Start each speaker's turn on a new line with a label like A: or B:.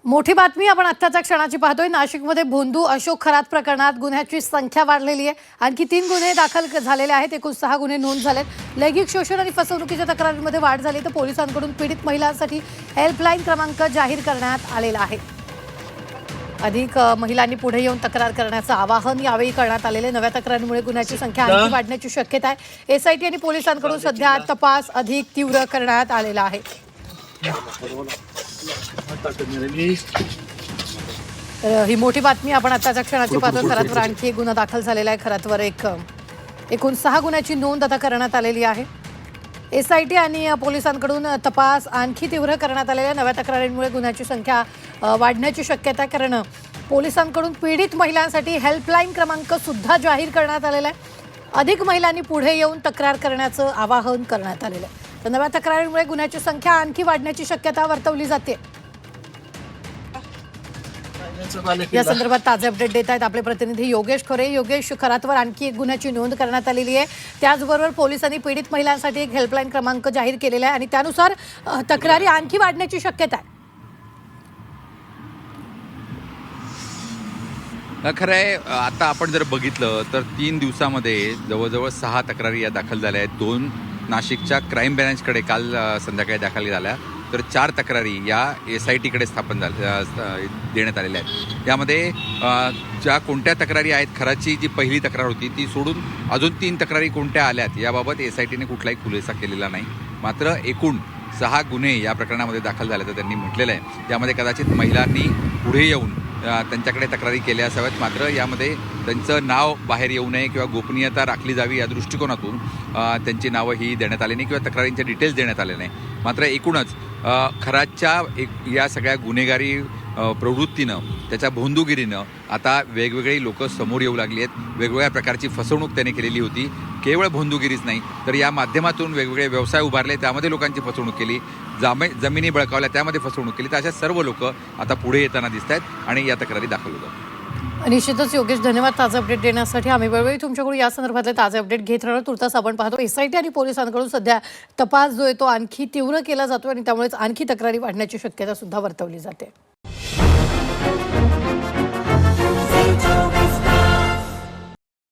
A: मोठी बातमी आपण आत्ताच्या क्षणाची पाहतोय। नाशिकमध्ये भोंदू अशोक खरात प्रकरणात गुन्ह्याची संख्या वाढलेली आहे। आणखी 3 गुन्हे दाखल झालेले आहेत। एकूण 6 गुन्हे नोंद झालेत। लैंगिक शोषण आणि फसवणुकीच्या तक्रारींमध्ये वाढ झाली तर पोलिसांकडून पीडित महिलांसाठी हेल्पलाईन क्रमांक जाहीर करण्यात आलेला आहे। अधिक महिलांनी पुढे येऊन तक्रार करण्याचं आवाहन यावेळी करण्यात आलेले। नव्या तक्रारींमुळे गुन्ह्याची संख्या आणखी वाढण्याची शक्यता आहे। एसआयटी आणि पोलिसांकडून सध्या तपास अधिक तीव्र करण्यात आलेला आहे। ही मोठी बातमी आपण आत्ताच्या क्षणाची पाहतो। खरातवर आणखी एक गुन्हा दाखल झालेला आहे। खरातवर एकूण 6 गुन्ह्याची नोंद आता करण्यात आलेली आहे। एसआयटी आणि पोलिसांकडून तपास आणखी तीव्र करण्यात आलेल्या नव्या तक्रारींमुळे गुन्ह्याची संख्या वाढण्याची शक्यता आहे। कारण पोलिसांकडून पीडित महिलांसाठी हेल्पलाईन क्रमांक सुद्धा जाहीर करण्यात आलेला आहे। अधिक महिलांनी पुढे येऊन तक्रार करण्याचं आवाहन करण्यात आलेलं आहे। तर नव्या तक्रारींमुळे गुन्ह्याची संख्या आणखी वाढण्याची शक्यता वर्तवली जाते। या संदर्भात ताजे अपडेट देत आहेत आपले प्रतिनिधी योगेश खरे। योगेश, खरातवर आणखी एक गुन्ह्याची नोंद करण्यात आलेली आहे। त्याचबरोबर पोलिसांनी पीडित महिलांसाठी एक हेल्पलाईन क्रमांक जाहीर केलेला आहे आणि त्यानुसार तक्रारी आणखी वाढण्याची शक्यता आहे।
B: खरं आहे, आता आपण जर बघितलं तर 3 दिवसामध्ये जवळजवळ 6 तक्रारी या दाखल झाल्या आहेत। 2 नाशिकच्या क्राईम ब्रँचकडे काल संध्याकाळी दाखल झाल्या, तर 4 तक्रारी या एसआयटीकडे स्थापन देण्यात आलेल्या आहेत। यामध्ये ज्या कोणत्या तक्रारी आहेत, खराची जी पहिली तक्रार होती ती सोडून अजून 3 तक्रारी कोणत्या आल्यात याबाबत एसआयटीने कुठलाही खुलासा केलेला नाही। मात्र एकूण 6 गुन्हे या प्रकरणामध्ये दाखल झाल्याचं त्यांनी म्हटलेलं आहे। यामध्ये कदाचित महिलांनी पुढे येऊन त्यांच्याकडे तक्रारी केल्या असाव्यात, मात्र यामध्ये त्यांचं नाव बाहेर येऊ नये किंवा गोपनीयता राखली जावी या दृष्टिकोनातून त्यांची नावं ही देण्यात आली नाही किंवा तक्रारींचे डिटेल्स देण्यात आले नाही। मात्र एकूणच खराच्या या सगळ्या गुन्हेगारी प्रवृत्तीनं, त्याच्या भोंदूगिरीनं आता वेगवेगळी लोक समोर येऊ लागली आहेत। वेगवेगळ्या प्रकारची फसवणूक त्याने केलेली होती। केवळ भोंदूगिरीच नाही तर या माध्यमातून वेगवेगळे व्यवसाय उभारले, त्यामध्ये लोकांची फसवणूक केली, जमिनी बळकावल्या, त्यामध्ये फसवणूक केली। तर अशा सर्व लोक आता पुढे येताना दिसत आहेत आणि या तक्रारी दाखल होतात।
A: निश्चितच योगेश, धन्यवाद ताजे अपडेट देण्यासाठी। आम्ही वेळोवेळी तुमच्याकडून या संदर्भातले ताजे अपडेट घेत राहणार। तुर्तास आपण पाहतो एसआयटी आणि पोलिसांकडून सध्या तपास जो आहे तो आणखी तीव्र केला जातो आणि त्यामुळेच आणखी तक्रारी वाढण्याची शक्यता सुद्धा वर्तवली जाते।